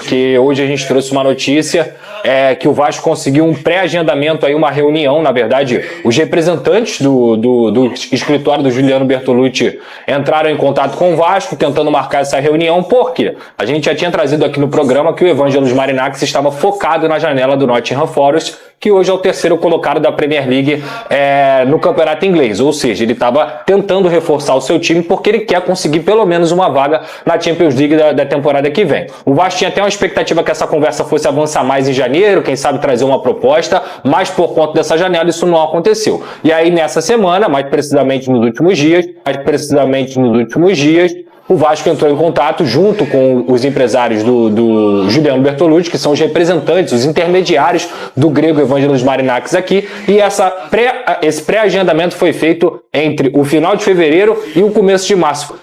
porque hoje a gente trouxe uma notícia que o Vasco conseguiu um pré-agendamento, aí uma reunião, na verdade, os representantes do escritório do Juliano Bertolucci entraram em contato com o Vasco, tentando marcar essa reunião, porque a gente já tinha trazido aqui no programa que o Evangelos Marinakis estava focado na janela do Nottingham Forest, que hoje é o terceiro colocado da Premier League no campeonato inglês, ou seja, ele estava tentando reforçar o seu time porque ele quer conseguir pelo menos uma vaga na Champions League da temporada que vem. O Vasco tinha até uma expectativa que essa conversa fosse avançar mais em janeiro, quem sabe trazer uma proposta, mas por conta dessa janela isso não aconteceu. E aí nessa semana, mais precisamente nos últimos dias, o Vasco entrou em contato junto com os empresários do Juliano Bertolucci, que são os representantes, os intermediários do grego Evangelos Marinakis aqui, e esse pré-agendamento foi feito entre o final de fevereiro e o começo de março.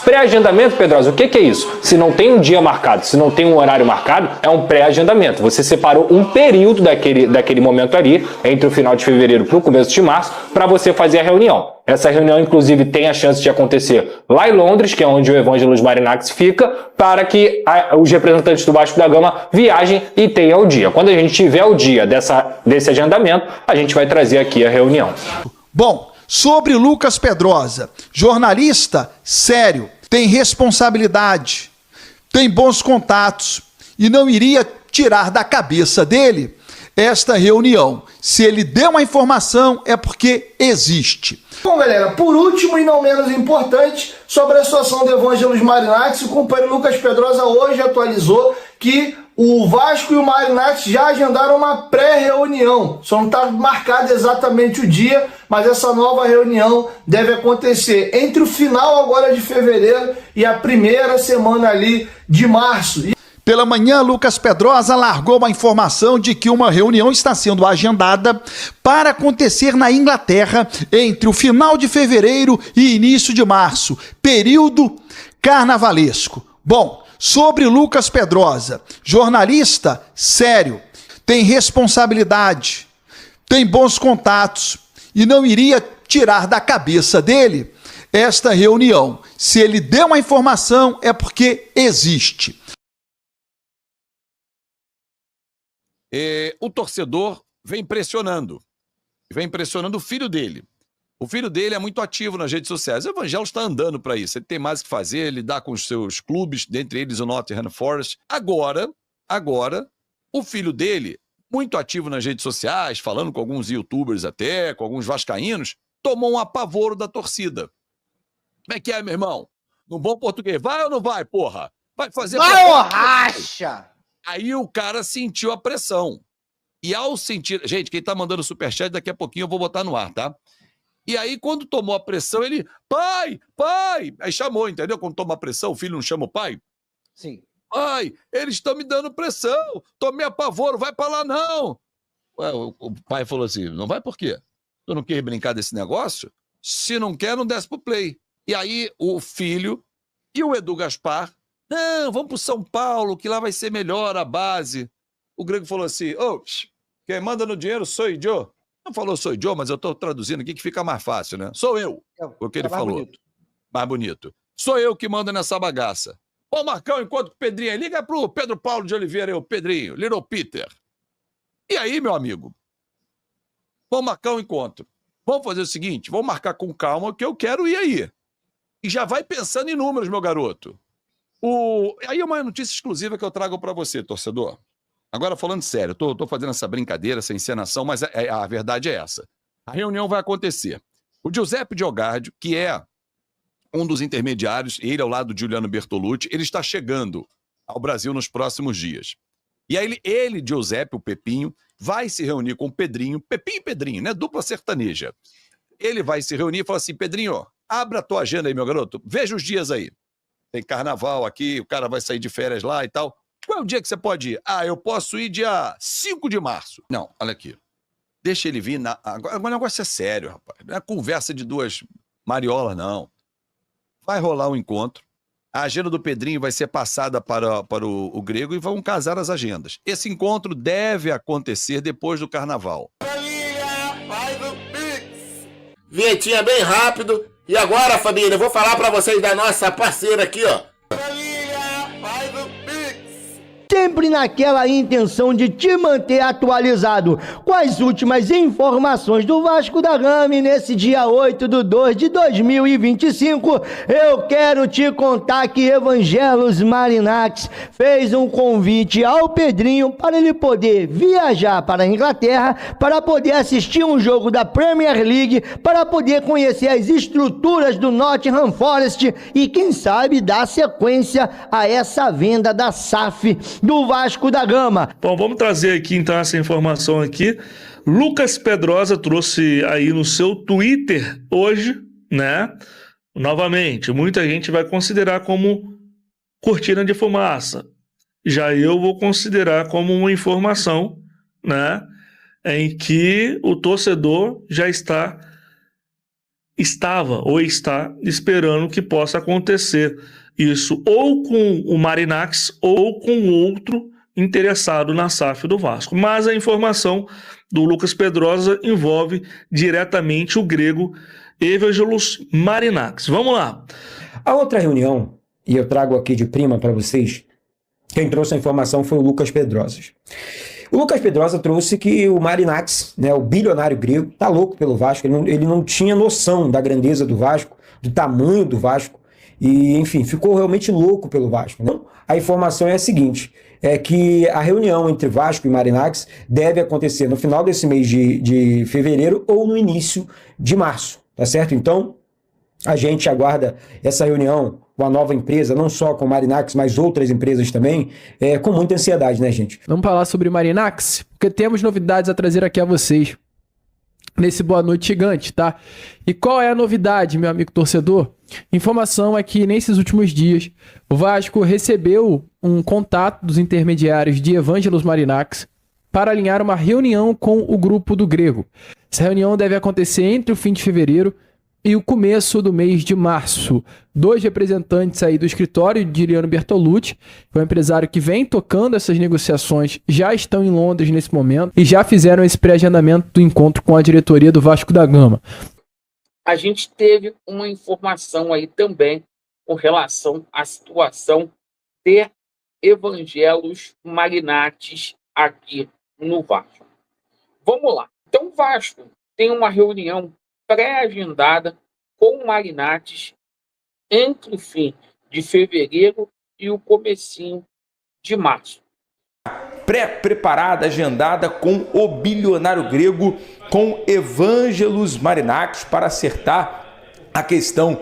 Pré-agendamento, Pedrosa, o que é isso? Se não tem um dia marcado, se não tem um horário marcado, é um pré-agendamento. Você separou um período daquele momento ali, entre o final de fevereiro para o começo de março, para você fazer a reunião. Essa reunião, inclusive, tem a chance de acontecer lá em Londres, que é onde o Evangelos Marinakis fica, para que os representantes do Vasco da Gama viajem e tenham o dia. Quando a gente tiver o dia desse agendamento, a gente vai trazer aqui a reunião. Bom, sobre Lucas Pedrosa, jornalista sério, tem responsabilidade, tem bons contatos e não iria tirar da cabeça dele esta reunião. Se ele deu uma informação, é porque existe. Bom, galera, por último e não menos importante, sobre a situação do Evangelos Marinakis, o companheiro Lucas Pedrosa hoje atualizou que o Vasco e o Marinakis já agendaram uma pré-reunião. Só não está marcado exatamente o dia, mas essa nova reunião deve acontecer entre o final agora de fevereiro e a primeira semana ali de março. Pela manhã, Lucas Pedrosa largou uma informação de que uma reunião está sendo agendada para acontecer na Inglaterra entre o final de fevereiro e início de março, período carnavalesco. Bom, sobre Lucas Pedrosa, jornalista sério, tem responsabilidade, tem bons contatos e não iria tirar da cabeça dele esta reunião. Se ele deu uma informação, é porque existe. O torcedor vem pressionando o filho dele. O filho dele é muito ativo nas redes sociais. O Evangelos está andando para isso. Ele tem mais o que fazer, lidar com os seus clubes, dentre eles o Nottingham Forest. Agora, o filho dele, muito ativo nas redes sociais, falando com alguns youtubers até, com alguns vascaínos, tomou um apavoro da torcida. Como é que é, meu irmão? No bom português, vai ou não vai, porra? Vai fazer... Vai ou racha? Aí o cara sentiu a pressão. E ao sentir... Gente, quem tá mandando superchat, daqui a pouquinho eu vou botar no ar, tá? E aí, quando tomou a pressão, ele... Pai! Aí chamou, entendeu? Quando toma a pressão, o filho não chama o pai? Sim. Pai, eles estão me dando pressão. Tomei apavoro, vai pra lá não. Ué, o pai falou assim, não vai por quê? Tu não quer brincar desse negócio? Se não quer, não desce pro play. E aí, o filho e o Edu Gaspar... Não, vamos pro São Paulo, que lá vai ser melhor a base. O Grego falou assim, quem manda no dinheiro sou eu. Não falou sou eu, mas eu tô traduzindo aqui que fica mais fácil, né? Sou eu, o que ele falou. Bonito. Mais bonito. Sou eu que mando nessa bagaça. Ô, Marcão, enquanto o Pedrinho aí, liga pro Pedro Paulo de Oliveira, o Pedrinho, Little Peter. E aí, meu amigo? Vamos marcar um encontro. Vamos fazer o seguinte, vamos marcar com calma, que eu quero ir aí. E já vai pensando em números, meu garoto. Aí é uma notícia exclusiva que eu trago para você, torcedor. Agora, falando sério, tô fazendo essa brincadeira, essa encenação, mas a verdade é essa. A reunião vai acontecer. O Giuseppe Diogardio, que é um dos intermediários, ele ao lado de Juliano Bertolucci, ele está chegando ao Brasil nos próximos dias. E aí ele, Giuseppe, o Pepinho, vai se reunir com o Pedrinho, Pepinho e Pedrinho, né? Dupla sertaneja. Ele vai se reunir e fala assim, Pedrinho, abra a tua agenda aí, meu garoto, veja os dias aí. Tem carnaval aqui, o cara vai sair de férias lá e tal. Qual é o dia que você pode ir? Eu posso ir dia 5 de março. Não, olha aqui. Deixa ele vir. Agora o negócio é sério, rapaz. Não é conversa de duas mariolas, não. Vai rolar um encontro. A agenda do Pedrinho vai ser passada para o Grego e vão casar as agendas. Esse encontro deve acontecer depois do carnaval. Família, faz o Pix. Vinhetinha bem rápido. E agora, família, eu vou falar para vocês da nossa parceira aqui, ó. Família, faz o Pix. Sempre naquela intenção de te manter atualizado com as últimas informações do Vasco da Gama. E nesse dia 8/2/2025, eu quero te contar que Evangelos Marinax fez um convite ao Pedrinho para ele poder viajar para a Inglaterra, para poder assistir um jogo da Premier League, para poder conhecer as estruturas do Nottingham Forest e quem sabe dar sequência a essa venda da SAF do Vasco da Gama. Bom, vamos trazer aqui então essa informação aqui. Lucas Pedrosa trouxe aí no seu Twitter hoje, né? Novamente, muita gente vai considerar como cortina de fumaça. Já eu vou considerar como uma informação, né? Em que o torcedor já estava ou está esperando que possa acontecer isso ou com o Marinax ou com outro interessado na SAF do Vasco. Mas a informação do Lucas Pedrosa envolve diretamente o grego Evangelos Marinax. Vamos lá. A outra reunião, e eu trago aqui de prima para vocês, quem trouxe a informação foi o Lucas Pedrosa. O Lucas Pedrosa trouxe que o Marinax, né, o bilionário grego, tá louco pelo Vasco, ele não tinha noção da grandeza do Vasco, do tamanho do Vasco, e, enfim, ficou realmente louco pelo Vasco. Então, a informação é a seguinte, é que a reunião entre Vasco e Marinax deve acontecer no final desse mês de fevereiro ou no início de março, tá certo? Então, a gente aguarda essa reunião com a nova empresa, não só com Marinax, mas outras empresas também, com muita ansiedade, né, gente? Vamos falar sobre Marinax, porque temos novidades a trazer aqui a vocês nesse Boa Noite Gigante, tá? E qual é a novidade, meu amigo torcedor? Informação é que nesses últimos dias o Vasco recebeu um contato dos intermediários de Evangelos Marinax para alinhar uma reunião com o grupo do grego. Essa reunião deve acontecer entre o fim de fevereiro e o começo do mês de março. 2 representantes aí do escritório de Juliano Bertolucci, que é um empresário que vem tocando essas negociações, já estão em Londres nesse momento e já fizeram esse pré-agendamento do encontro com a diretoria do Vasco da Gama. A gente teve uma informação aí também com relação à situação de Evangelos Marinax aqui no Vasco. Vamos lá. Então o Vasco tem uma reunião pré-agendada com o Marinax entre o fim de fevereiro e o comecinho de março. Pré-preparada, agendada com o bilionário grego, com Evangelos Marinax, para acertar a questão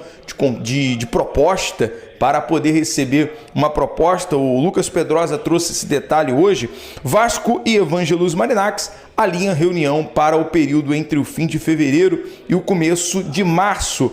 de proposta, para poder receber uma proposta. O Lucas Pedrosa trouxe esse detalhe hoje. Vasco e Evangelos Marinax alinham reunião para o período entre o fim de fevereiro e o começo de março.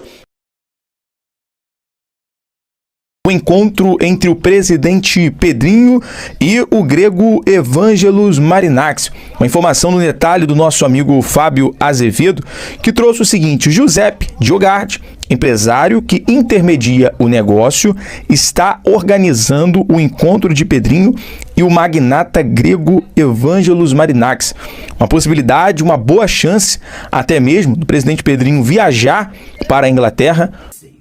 O encontro entre o presidente Pedrinho e o grego Evangelos Marinax. Uma informação no detalhe do nosso amigo Fábio Azevedo, que trouxe o seguinte: Giuseppe Diogardi, empresário que intermedia o negócio, está organizando o encontro de Pedrinho e o magnata grego Evangelos Marinax. Uma possibilidade, uma boa chance até mesmo do presidente Pedrinho viajar para a Inglaterra.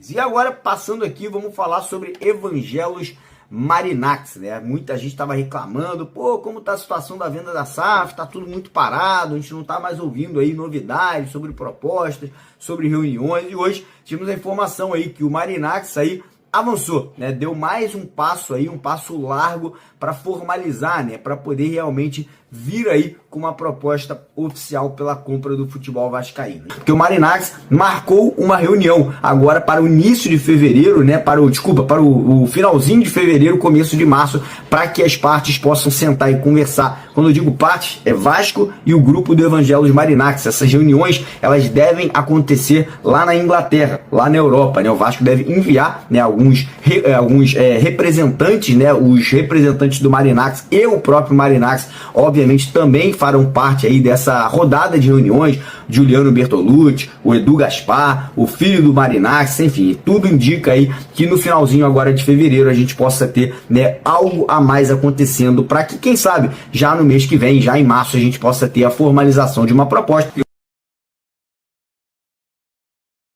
E agora, passando aqui, vamos falar sobre Evangelos Marinax, né? Muita gente estava reclamando, pô, como tá a situação da venda da SAF, tá tudo muito parado, a gente não tá mais ouvindo aí novidades sobre propostas, sobre reuniões, e hoje tivemos a informação aí que o Marinax aí avançou, né? Deu mais um passo aí, um passo largo para formalizar, né? Para poder realmente vir aí com uma proposta oficial pela compra do futebol vascaíno. Porque o Marinax marcou uma reunião agora para o início de fevereiro, né? Para o finalzinho de fevereiro, começo de março, para que as partes possam sentar e conversar. Quando eu digo partes, é Vasco e o grupo do Evangelos Marinax. Essas reuniões, elas devem acontecer lá na Inglaterra, lá na Europa, né? O Vasco deve enviar, né, alguns representantes, né? Os representantes do Marinax e o próprio Marinax, obviamente, também farão parte aí dessa rodada de reuniões. Juliano Bertolucci, o Edu Gaspar, o filho do Marinax, enfim, tudo indica aí que no finalzinho agora de fevereiro a gente possa ter, né, algo a mais acontecendo para que, quem sabe, já no mês que vem, já em março, a gente possa ter a formalização de uma proposta.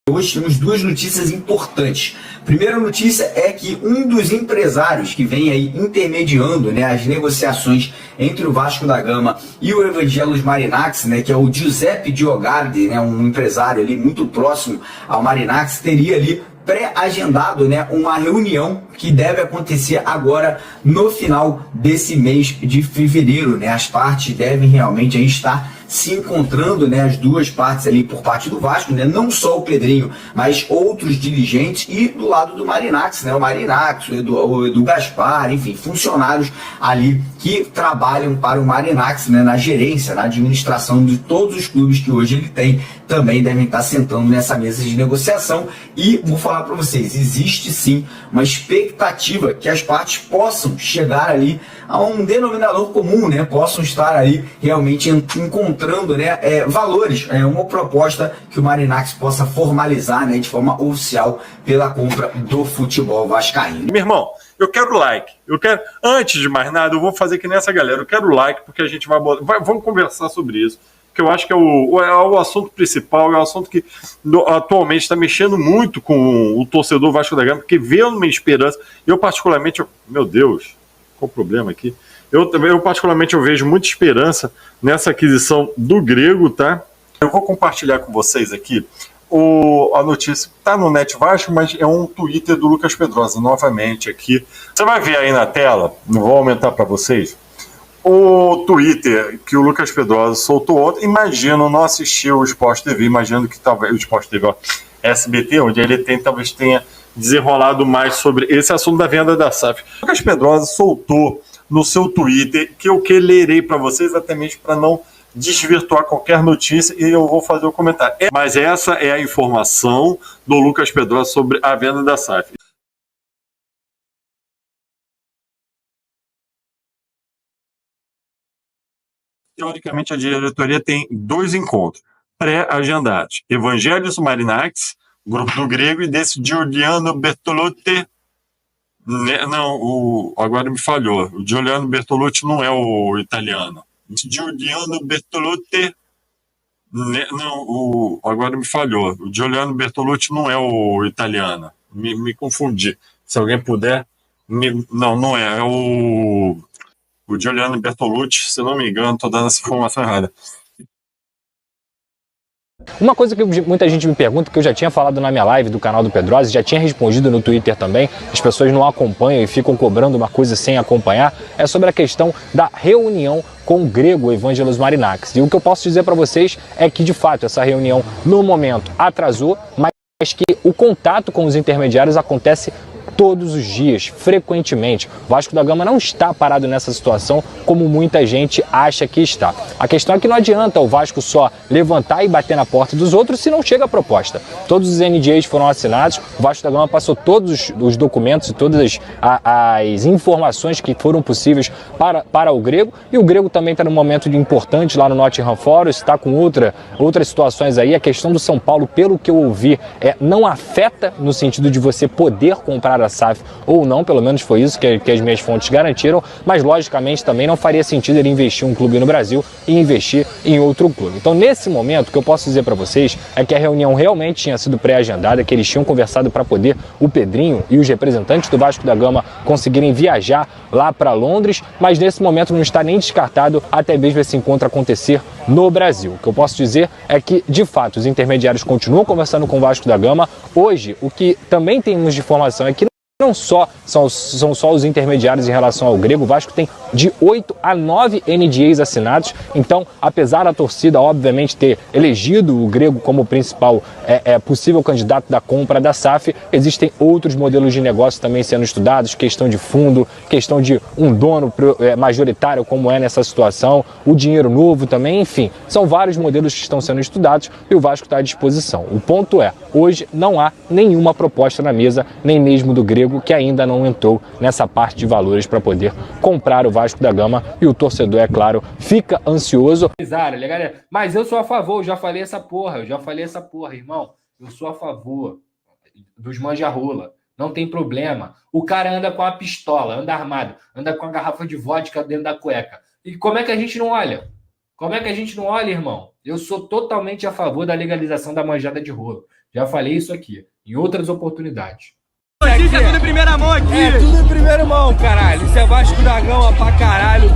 Hoje temos duas notícias importantes. Primeira notícia é que um dos empresários que vem aí intermediando, né, as negociações entre o Vasco da Gama e o Evangelos Marinax, né, que é o Giuseppe Diogardi, né, um empresário ali muito próximo ao Marinax, teria ali pré-agendado, né, uma reunião que deve acontecer agora no final desse mês de fevereiro, né? As partes devem realmente aí estar se encontrando, né, as duas partes ali por parte do Vasco, né, não só o Pedrinho, mas outros dirigentes, e do lado do Marinax, né, o Marinax, o Edu Gaspar, enfim, funcionários ali que trabalham para o Marinax, né, na gerência, na administração de todos os clubes que hoje ele tem, também devem estar sentando nessa mesa de negociação. E vou falar para vocês, existe sim uma expectativa que as partes possam chegar ali a um denominador comum, né, possam estar ali realmente encontrando, né, valores, uma proposta que o Marinax possa formalizar, né, de forma oficial pela compra do futebol vascaíno. Meu irmão, eu quero like. Antes de mais nada, eu vou fazer que nessa galera. Eu quero like porque a gente vamos conversar sobre isso. Que eu acho que é o assunto principal, é o assunto que atualmente está mexendo muito com o torcedor Vasco da Gama, porque vê uma esperança. Eu particularmente, meu Deus, qual o problema aqui? Eu particularmente vejo muita esperança nessa aquisição do Grego, tá? Eu vou compartilhar com vocês aqui a notícia. Tá no Net Vasco, mas é um Twitter do Lucas Pedrosa, novamente aqui. Você vai ver aí na tela, não vou aumentar para vocês, o Twitter que o Lucas Pedrosa soltou ontem. Imagino, não assistiu o Sport TV, imagino que talvez o Sport TV, ó, SBT, onde ele talvez tenha desenrolado mais sobre esse assunto da venda da SAF. O Lucas Pedrosa soltou no seu Twitter, que eu lerei para vocês, exatamente para não desvirtuar qualquer notícia, e eu vou fazer o comentário. Mas essa é a informação do Lucas Pedrosa sobre a venda da SAF. Teoricamente, a diretoria tem 2 encontros pré-agendados. Evangelos Marinax, grupo do Grego, e desse Giuliano Bertolotti. Não, agora me falhou. O Giuliano Bertolotti não é o italiano. Giuliano Bertolotti. Não, agora me falhou. O Giuliano Bertolotti não é o italiano. Me confundi. Se alguém puder. Não é. É o Giuliano Bertolucci, se não me engano, estou dando essa informação errada. Uma coisa que muita gente me pergunta, que eu já tinha falado na minha live do canal do Pedrosa, já tinha respondido no Twitter também, as pessoas não acompanham e ficam cobrando uma coisa sem acompanhar, é sobre a questão da reunião com o Grego Evangelos Marinax. E o que eu posso dizer para vocês é que, de fato, essa reunião, no momento, atrasou, mas que o contato com os intermediários acontece todos os dias, frequentemente. O Vasco da Gama não está parado nessa situação como muita gente acha que está. A questão é que não adianta o Vasco só levantar e bater na porta dos outros se não chega a proposta. Todos os NDAs foram assinados, o Vasco da Gama passou todos os documentos e todas as informações que foram possíveis para o Grego, e o Grego também está num momento importante lá no Nottingham Forest, está com outras situações aí. A questão do São Paulo, pelo que eu ouvi, não afeta no sentido de você poder comprar a SAF ou não, pelo menos foi isso que as minhas fontes garantiram, mas logicamente também não faria sentido ele investir em um clube no Brasil e investir em outro clube. Então, nesse momento, o que eu posso dizer para vocês é que a reunião realmente tinha sido pré-agendada, que eles tinham conversado para poder o Pedrinho e os representantes do Vasco da Gama conseguirem viajar lá para Londres, mas nesse momento não está nem descartado até mesmo esse encontro acontecer no Brasil. O que eu posso dizer é que, de fato, os intermediários continuam conversando com o Vasco da Gama. Hoje, o que também temos de informação é que não são só os intermediários em relação ao Grego. O Vasco tem de 8 a 9 NDAs assinados. Então, apesar da torcida, obviamente, ter elegido o Grego como principal possível candidato da compra da SAF, existem outros modelos de negócio também sendo estudados, questão de fundo, questão de um dono majoritário, como é nessa situação, o dinheiro novo também, enfim. São vários modelos que estão sendo estudados e o Vasco está à disposição. O ponto é, hoje não há nenhuma proposta na mesa, nem mesmo do Grego, que ainda não entrou nessa parte de valores para poder comprar o Vasco da Gama, e o torcedor, é claro, fica ansioso. Mas eu sou a favor, eu já falei essa porra, irmão. Eu sou a favor dos manja-rola, não tem problema. O cara anda com a pistola, anda armado, anda com a garrafa de vodka dentro da cueca. E como é que a gente não olha? Irmão? Eu sou totalmente a favor da legalização da manjada de rolo. Já falei isso aqui, em outras oportunidades. Notícia tudo em primeira mão aqui. É tudo em primeira mão, caralho. Isso é Vasco da Gama pra caralho.